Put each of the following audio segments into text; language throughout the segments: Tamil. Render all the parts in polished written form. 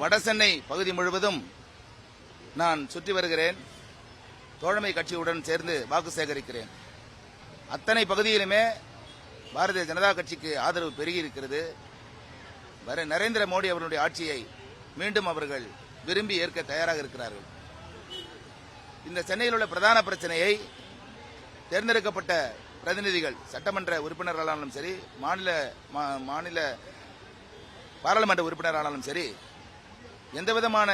வடசென்னை பகுதி முழுவதும் நான் சுற்றி வருகிறேன். தோழமை கட்சியுடன் சேர்ந்து வாக்கு சேகரிக்கிறேன். அத்தனை பகுதியிலுமே பாரதிய ஜனதா கட்சிக்கு ஆதரவு பெருகி இருக்கிறது. நரேந்திர மோடி அவர்களுடைய ஆட்சியை மீண்டும் அவர்கள் விரும்பி ஏற்க தயாராக இருக்கிறார்கள். இந்த சென்னையில் உள்ள பிரதான பிரச்சனையை தேர்ந்தெடுக்கப்பட்ட பிரதிநிதிகள், சட்டமன்ற உறுப்பினர்களாலும் சரி, மாநில பாராளுமன்ற உறுப்பினர்களாலும் சரி, எந்தவிதமான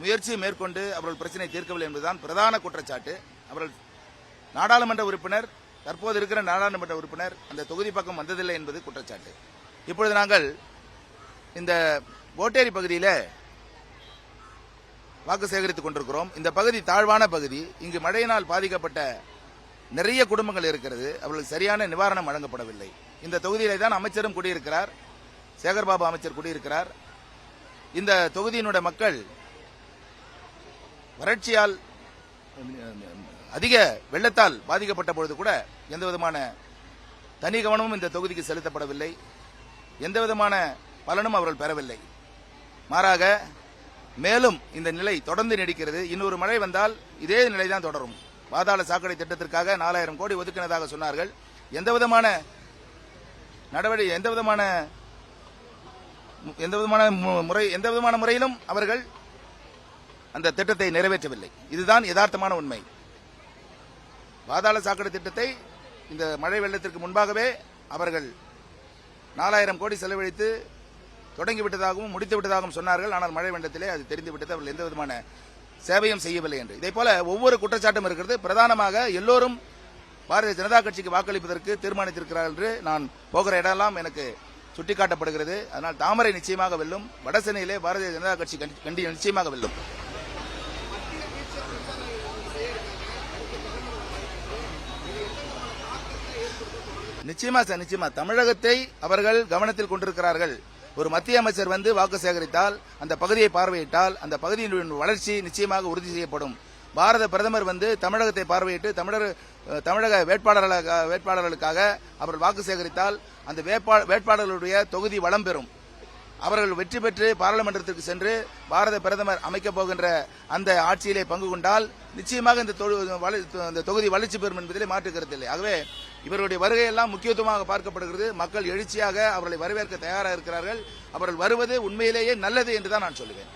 முயற்சியை மேற்கொண்டு அவர்கள் பிரச்சனை தீர்க்கவில்லை என்பதுதான் பிரதான குற்றச்சாட்டு. அவர்கள் நாடாளுமன்ற உறுப்பினர், தற்போது இருக்கிற நாடாளுமன்ற உறுப்பினர் அந்த தொகுதி பக்கம் வந்ததில்லை என்பது குற்றச்சாட்டு. இப்பொழுது நாங்கள் இந்த ஓட்டேரி பகுதியில் வாக்கு சேகரித்துக் கொண்டிருக்கிறோம். இந்த பகுதி தாழ்வான பகுதி. இங்கு மழையினால் பாதிக்கப்பட்ட நிறைய குடும்பங்கள் இருக்கிறது. அவர்களுக்கு சரியான நிவாரணம் வழங்கப்படவில்லை. இந்த தொகுதியிலே தான் அமைச்சரும் குடியிருக்கிறார், சேகர்பாபு அமைச்சர் குடியிருக்கிறார். இந்த தொகுதியினுடைய மக்கள் வறட்சியால், அதிக வெள்ளத்தால் பாதிக்கப்பட்ட பொழுது கூட எந்த விதமான தனி கவனமும் இந்த தொகுதிக்கு செலுத்தப்படவில்லை. எந்த விதமான பலனும் அவர்கள் பெறவில்லை. மாறாக மேலும் இந்த நிலை தொடர்ந்து நீடிக்கிறது. இன்னொரு மழை வந்தால் இதே நிலைதான் தொடரும். பாதாள சாக்கடை திட்டத்திற்காக 4000 கோடி ஒதுக்கினதாக சொன்னார்கள். எந்த விதமான முறையிலும் அவர்கள் அந்த திட்டத்தை நிறைவேற்றவில்லை. இதுதான் யதார்த்தமான உண்மை. பாதாள சாக்கடை திட்டத்தை இந்த மழை வெள்ளத்திற்கு முன்பாகவே அவர்கள் 4000 கோடி செலவழித்து தொடங்கிவிட்டதாகவும் முடித்துவிட்டதாகவும் சொன்னார்கள். ஆனால் மழை வெள்ளத்திலே அது தெரிந்துவிட்டது. அவர்கள் எந்த விதமான சேவையும் செய்யவில்லை என்று. இதே போல ஒவ்வொரு குற்றச்சாட்டும் இருக்கிறது. பிரதானமாக எல்லோரும் பாரதிய ஜனதா கட்சிக்கு வாக்களிப்பதற்கு தீர்மானித்திருக்கிறார்கள் என்று நான் போகிற இடமெல்லாம் எனக்கு சுட்டிக்காட்டப்படுகிறது. அதனால் தாமரை நிச்சயமாக வெல்லும். வடசென்னையிலே பாரதிய ஜனதா கட்சி நிச்சயமாக வெல்லும். நிச்சயமா தமிழகத்தை அவர்கள் கவனத்தில் கொண்டிருக்கிறார்கள். ஒரு மத்திய அமைச்சர் வந்து வாக்கு சேகரித்தால், அந்த பகுதியை பார்வையிட்டால், அந்த பகுதியின் வளர்ச்சி நிச்சயமாக உறுதி செய்யப்படும். பாரத பிரதமர் வந்து தமிழகத்தை பார்வையிட்டு தமிழக வேட்பாளர்களுக்காக அவர்கள் வாக்கு சேகரித்தால் அந்த வேட்பாளர்களுடைய தொகுதி வளம் பெறும். அவர்கள் வெற்றி பெற்று பாராளுமன்றத்திற்கு சென்று பாரத பிரதமர் அமைக்கப் போகின்ற அந்த ஆட்சியிலே பங்கு கொண்டால் நிச்சயமாக இந்த தொகுதி வளர்ச்சி பெறும் என்பதிலே மாற்று கருத்தில்லை. ஆகவே இவருடைய வருகையெல்லாம் முக்கியத்துவமாக பார்க்கப்படுகிறது. மக்கள் எழுச்சியாக அவர்களை வரவேற்க தயாராக இருக்கிறார்கள். அவர்கள் வருவது உண்மையிலேயே நல்லது என்றுதான் நான் சொல்லுவேன்.